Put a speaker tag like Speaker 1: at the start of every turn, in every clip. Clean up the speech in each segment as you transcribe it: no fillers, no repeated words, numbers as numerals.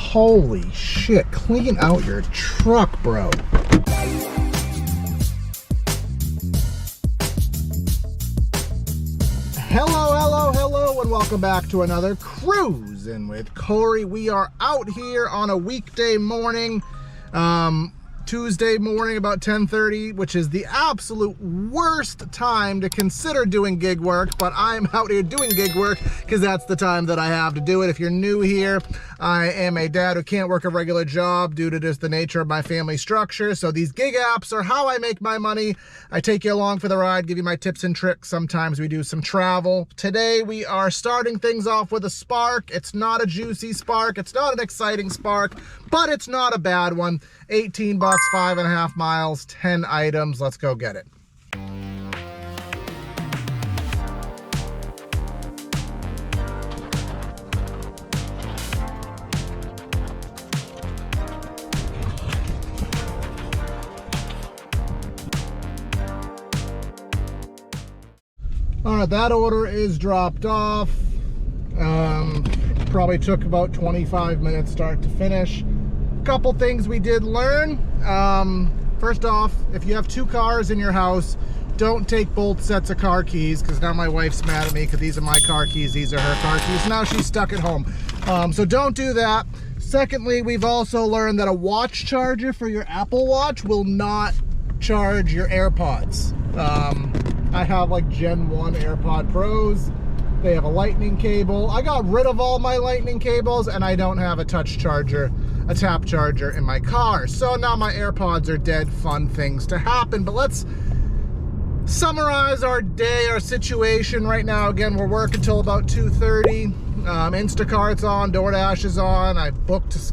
Speaker 1: Holy shit, clean out your truck, bro. Hello, and welcome back to another Cruisin' with Corey. We are out here on a weekday morning, Tuesday morning, about 10:30, which is the absolute worst time to consider doing gig work, but I'm out here doing gig work because that's the time that I have to do it. If you're new here, I am a dad who can't work a regular job due to just the nature of my family structure. So these gig apps are how I make my money. I take you along for the ride, give you my tips and tricks. Sometimes we do some travel. Today we are starting things off with a Spark. It's not a juicy Spark. It's not an exciting Spark, but it's not a bad one. 18 bucks, 5.5 miles, 10 items. Let's go get it. All right, that order is dropped off. Probably took about 25 minutes start to finish. Couple things we did learn. First off, if you have two cars in your house, don't take both sets of car keys, because now my wife's mad at me because these are my car keys, these are her car keys. Now she's stuck at home. So don't do that. Secondly, we've also learned that a watch charger for your Apple Watch will not charge your AirPods. I have like Gen 1 AirPod Pros. They have a lightning cable. I got rid of all my lightning cables, and I don't have a touch charger, a tap charger in my car. So now my AirPods are dead. Fun things to happen. But let's summarize our day, our situation right now. Again, we're working till about 2:30. Instacart's on, Doordash is on. I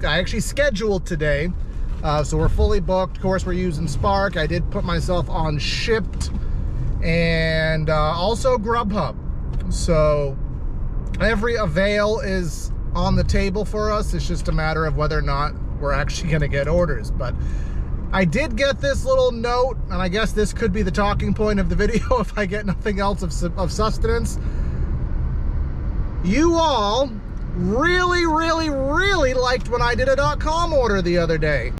Speaker 1: actually scheduled today. So we're fully booked. Of course, we're using Spark. I did put myself on Shipt and also Grubhub. So every avail is on the table for us. It's just a matter of whether or not we're actually going to get orders. But I did get this little note, and I guess this could be the talking point of the video if I get nothing else of sustenance. You all really liked when I did a .com order the other day.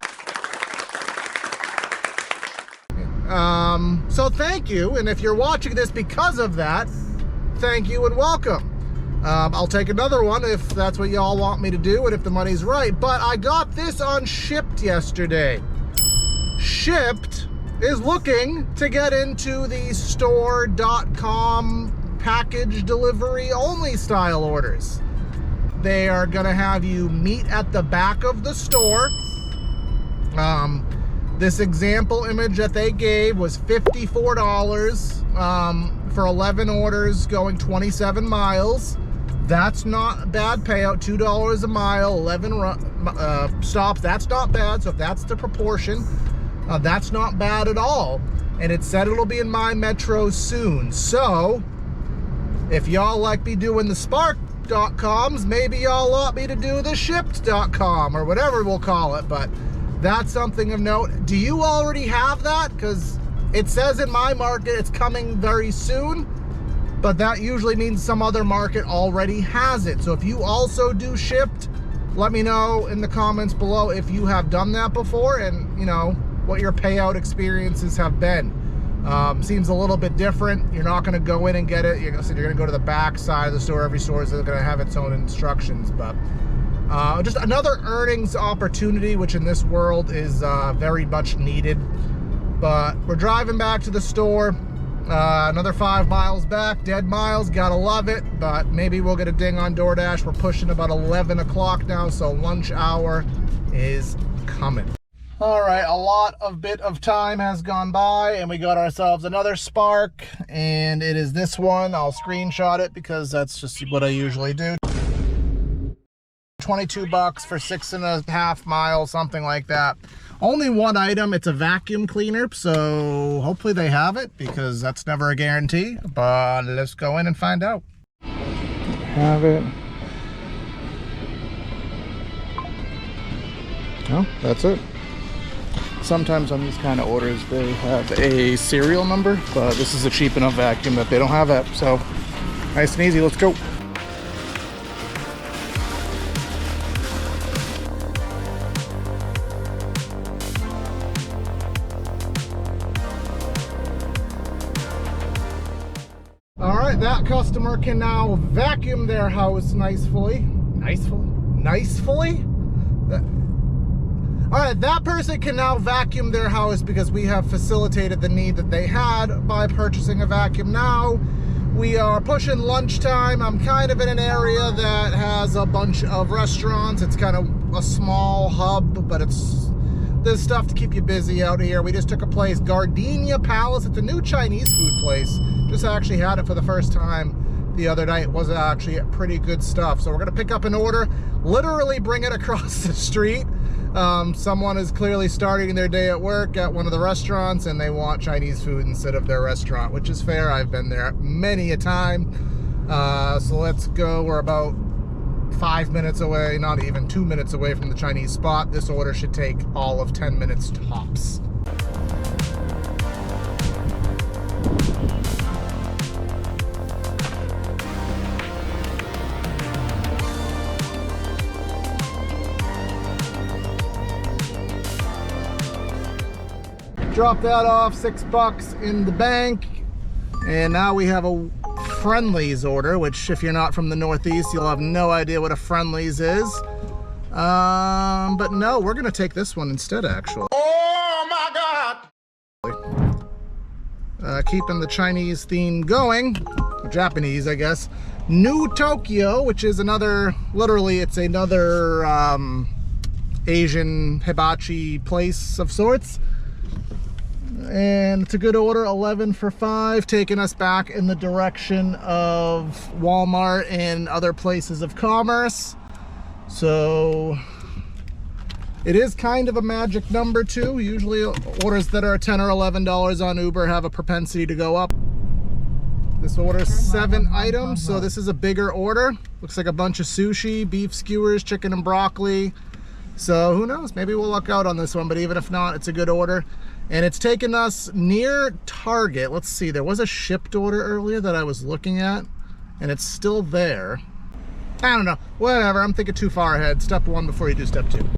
Speaker 1: So thank you, and if you're watching this because of that, thank you and welcome. I'll take another one if that's what y'all want me to do and if the money's right. But I got this on Shipt yesterday. Shipt is looking to get into the store.com package delivery only style orders. They are gonna have you meet at the back of the store. This example image that they gave was $54 for 11 orders going 27 miles. That's not a bad payout. $2 a mile, 11 stops. That's not bad. So if that's the proportion, that's not bad at all. And it said it'll be in my metro soon. So if y'all like me doing the Spark.coms, maybe y'all want me to do the Shipt.com or whatever we'll call it. But that's something of note. Do you already have that? Because it says in my market it's coming very soon, but that usually means some other market already has it. So if you also do Shipt, let me know in the comments below if you have done that before and, you know, what your payout experiences have been. Seems a little bit different. You're not going to go in and get it. You're going to go to the back side of the store. Every store is going to have its own instructions, but just another earnings opportunity, which in this world is very much needed. But we're driving back to the store, another 5 miles back, dead miles, gotta love it. But maybe we'll get a ding on Doordash. We're pushing about 11 o'clock now, so lunch hour is coming. All right, a bit of time has gone by, and we got ourselves another Spark, and it is this one. I'll screenshot it because that's just what I usually do. 22 bucks for 6.5 miles, something like that. Only one item. It's a vacuum cleaner, so hopefully they have it, because that's never a guarantee. But let's go in and find out. Have it. Oh, that's it. Sometimes on these kind of orders they have a serial number, but this is a cheap enough vacuum that they don't have that. So nice and easy. Let's go. customer can now vacuum their house nicely. Nicely? All right, that person can now vacuum their house because we have facilitated the need that they had by purchasing a vacuum. Now we are pushing lunchtime. I'm kind of in an area that has a bunch of restaurants. It's kind of a small hub, but there's stuff to keep you busy out here. We just took a place, Gardenia Palace. It's a new Chinese food place. Just actually had it for the first time the other night. It was actually pretty good stuff. So we're gonna pick up an order, literally bring it across the street. Someone is clearly starting their day at work at one of the restaurants and they want Chinese food instead of their restaurant, which is fair. I've been there many a time. So let's go. We're about 5 minutes away, not even 2 minutes away from the Chinese spot. This order should take all of 10 minutes tops. Drop that off, $6 in the bank. And now we have a Friendly's order, which if you're not from the Northeast, you'll have no idea what a Friendly's is. But no, we're gonna take this one instead, actually. Oh my God! Keeping the Chinese theme going, or Japanese, I guess. New Tokyo, which is another, literally, it's another Asian hibachi place of sorts. And it's a good order, 11 for $5, taking us back in the direction of Walmart and other places of commerce. So it is kind of a magic number too. Usually orders that are $10 or $11 on Uber have a propensity to go up. This order is 7 items, so this is a bigger order. Looks like a bunch of sushi, beef skewers, chicken and broccoli. So who knows, maybe we'll luck out on this one, but even if not, it's a good order. And it's taken us near Target. Let's see, there was a Shipt order earlier that I was looking at, and it's still there. I don't know, whatever, I'm thinking too far ahead. Step 1 before you do step 2.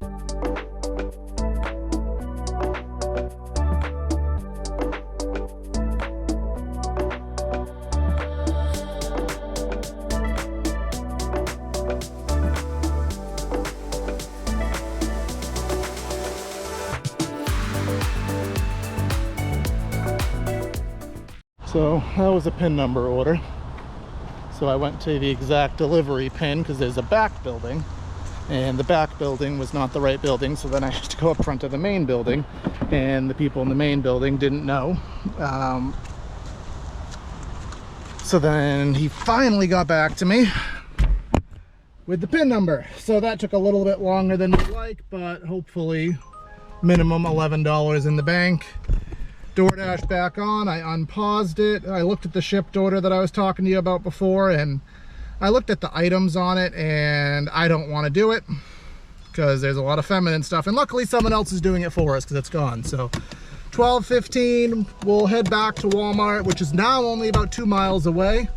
Speaker 1: So that was a PIN number order. So I went to the exact delivery PIN because there's a back building, and the back building was not the right building. So then I had to go up front of the main building, and the people in the main building didn't know. So then he finally got back to me with the PIN number. So that took a little bit longer than we'd like, but hopefully minimum $11 in the bank. Doordash back on, I unpaused it. I looked at the Shipt order that I was talking to you about before, and I looked at the items on it, and I don't want to do it because there's a lot of feminine stuff, and luckily someone else is doing it for us because it's gone. So 12:15, we'll head back to Walmart, which is now only about 2 miles away,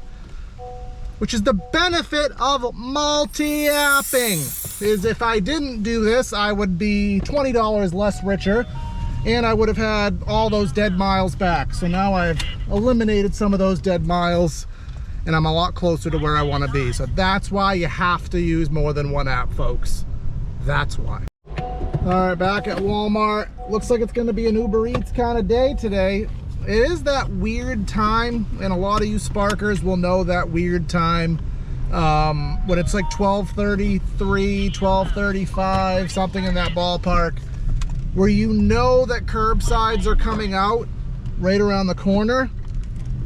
Speaker 1: which is the benefit of multi-apping, is if I didn't do this, I would be $20 less richer, and I would have had all those dead miles back. So now I've eliminated some of those dead miles, and I'm a lot closer to where I want to be. So that's why you have to use more than one app, folks. That's why. All right, back at Walmart. Looks like it's going to be an UberEats kind of day today. It is that weird time, and a lot of you Sparkers will know that weird time when it's like 12:33, 12:35, something in that ballpark, where you know that curbsides are coming out right around the corner,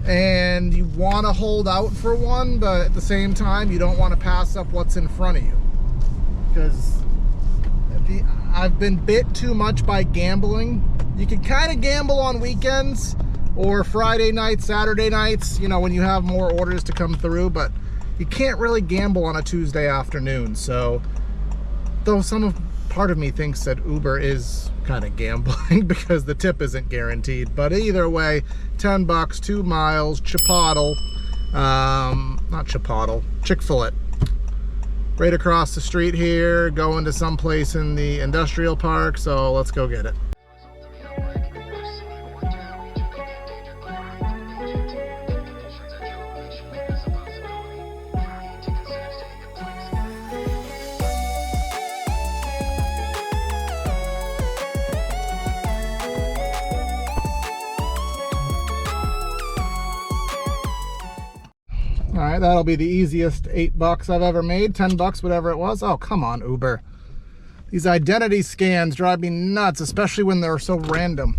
Speaker 1: and you want to hold out for one, but at the same time you don't want to pass up what's in front of you, because I've been bit too much by gambling. You can kind of gamble on weekends or Friday nights, Saturday nights, you know, when you have more orders to come through, but you can't really gamble on a Tuesday afternoon. So though part of me thinks that Uber is kind of gambling because the tip isn't guaranteed, but either way, 10 bucks, 2 miles, Chipotle, not Chipotle, Chick-fil-A, right across the street here, going to some place in the industrial park. So let's go get it. right, that'll be the easiest $8 I've ever made. $10, whatever it was. Oh, come on, Uber. These identity scans drive me nuts, especially when they're so random.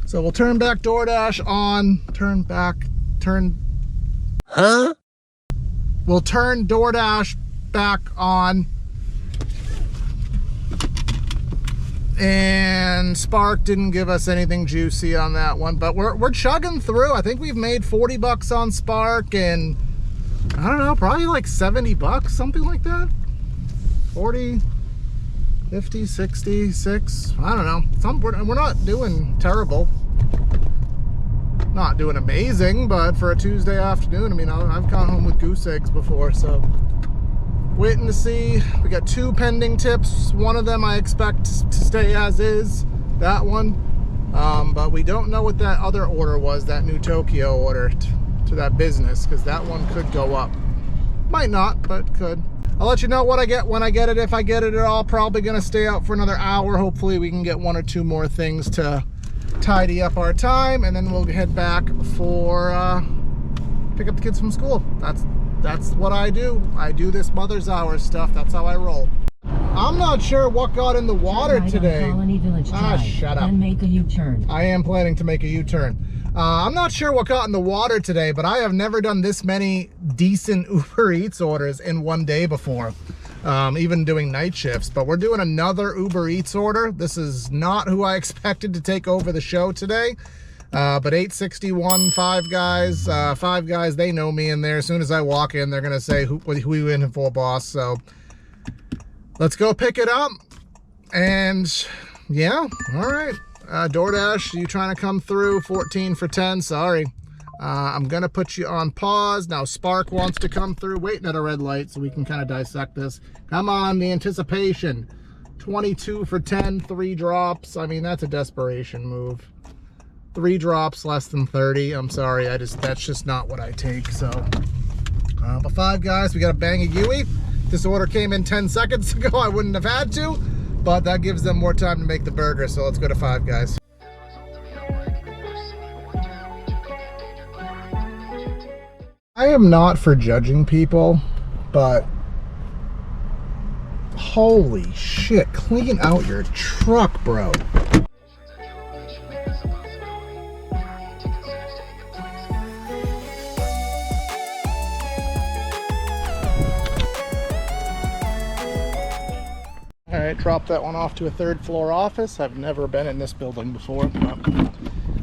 Speaker 1: So we'll turn back DoorDash on. We'll turn DoorDash back on. And Spark didn't give us anything juicy on that one, but we're chugging through. I think we've made $40 on Spark, and I don't know, probably like $70, something like that. 40, 50, 66, I don't know. We're not doing terrible. Not doing amazing, but for a Tuesday afternoon, I mean, I've gone home with goose eggs before, so waiting to see. We got 2 pending tips. One of them I expect to stay as is, that one. But we don't know what that other order was, that new Tokyo order to that business, because that one could go up. Might not, but could. I'll let you know what I get when I get it. If I get it at all, probably gonna stay out for another hour. Hopefully we can get 1 or 2 more things to tidy up our time, and then we'll head back for pick up the kids from school. That's what I do. I do this mother's hours stuff. That's how I roll. I'm not sure what got in the water today. Shut up.
Speaker 2: And make a U-turn.
Speaker 1: I am planning to make a U-turn. I'm not sure what got in the water today, but I have never done this many decent Uber Eats orders in one day before. Even doing night shifts, but we're doing another Uber Eats order. This is not who I expected to take over the show today. But 861 Five Guys, Five Guys, they know me in there. As soon as I walk in, they're gonna say who you in for, boss. So let's go pick it up. And yeah, all right. DoorDash, you trying to come through? 14 for 10, sorry. I'm gonna put you on pause. Now Spark wants to come through, waiting at a red light so we can kind of dissect this. Come on, the anticipation. 22 for 10, 3 drops. I mean, that's a desperation move. 3 drops, less than 30. I'm sorry, that's just not what I take. So, but Five Guys, we got a bang of Yui. This order came in 10 seconds ago. I wouldn't have had to, but that gives them more time to make the burger. So let's go to Five Guys. I am not for judging people, but holy shit, clean out your truck, bro. All right, drop that one off to a 3rd floor office. I've never been in this building before, but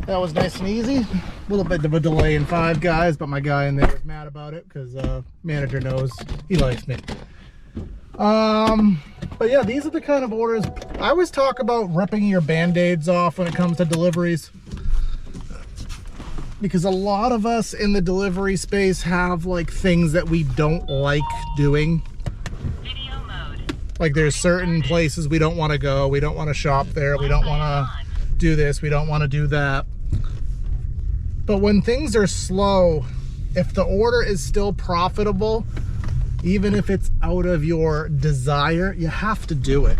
Speaker 1: that was nice and easy. A little bit of a delay in Five Guys, but my guy in there was mad about it because manager knows he likes me. But yeah, these are the kind of orders. I always talk about ripping your band-aids off when it comes to deliveries, because a lot of us in the delivery space have like things that we don't like doing. Like there's certain places we don't want to go, we don't want to shop there, we don't want to do this, we don't want to do that. But when things are slow, if the order is still profitable, even if it's out of your desire, you have to do it.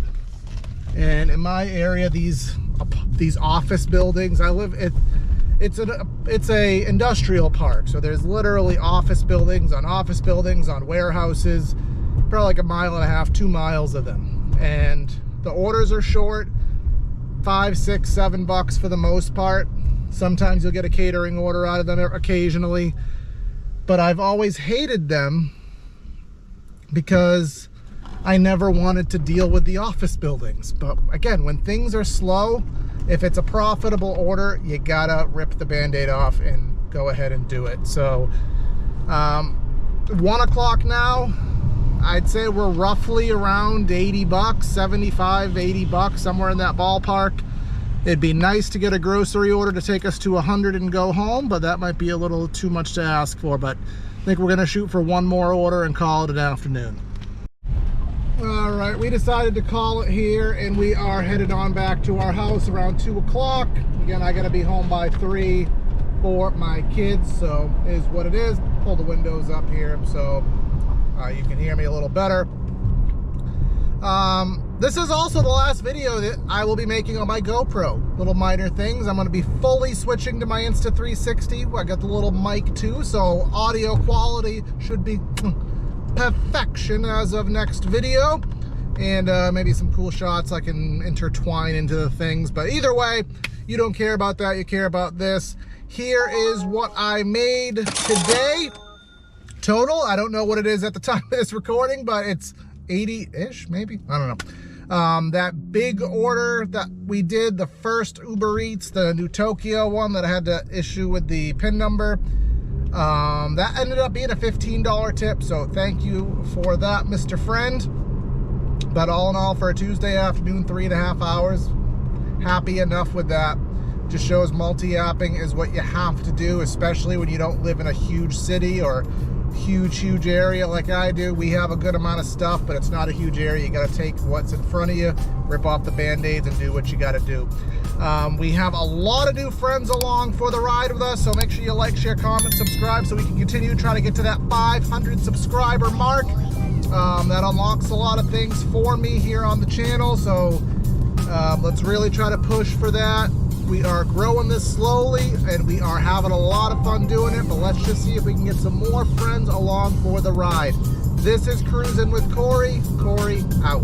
Speaker 1: And in my area, these office buildings, I live it's a industrial park, so there's literally office buildings on warehouses, probably like 1.5 miles, 2 miles of them, and the orders are short, $5, $6, $7 for the most part. Sometimes you'll get a catering order out of them occasionally, but I've always hated them because I never wanted to deal with the office buildings. But again, when things are slow, if it's a profitable order, you gotta rip the band-aid off and go ahead and do it. So 1 o'clock now, I'd say we're roughly around $80, 75, $80, somewhere in that ballpark. It'd be nice to get a grocery order to take us to 100 and go home, but that might be a little too much to ask for. But I think we're gonna shoot for 1 more order and call it an afternoon. All right, we decided to call it here, and we are headed on back to our house around 2 o'clock. Again, I gotta be home by 3 for my kids, so it is what it is. Pull the windows up here so you can hear me a little better. This is also the last video that I will be making on my GoPro. Little minor things. I'm going to be fully switching to my Insta360. I got the little mic too, so audio quality should be perfection as of next video. And maybe some cool shots I can intertwine into the things. But either way, you don't care about that. You care about this. Here is what I made today. Total, I don't know what it is at the time of this recording, but it's 80-ish, maybe? I don't know. That big order that we did, the first UberEats, the New Tokyo one that I had to issue with the PIN number, that ended up being a $15 tip, so thank you for that, Mr. Friend. But all in all, for a Tuesday afternoon, 3.5 hours, happy enough with that. Just shows multi-apping is what you have to do, especially when you don't live in a huge city or huge area like I do. We have a good amount of stuff, but it's not a huge area. You got to take what's in front of you, rip off the band-aids, and do what you got to do. We have a lot of new friends along for the ride with us, so make sure you like, share, comment, subscribe, so we can continue trying to get to that 500 subscriber mark. That unlocks a lot of things for me here on the channel, so let's really try to push for that. We are growing this slowly, and we are having a lot of fun doing it, but let's just see if we can get some more friends along for the ride. This is Cruisin' with Corey. Corey out.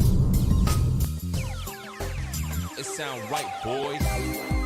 Speaker 2: It sound right, boys.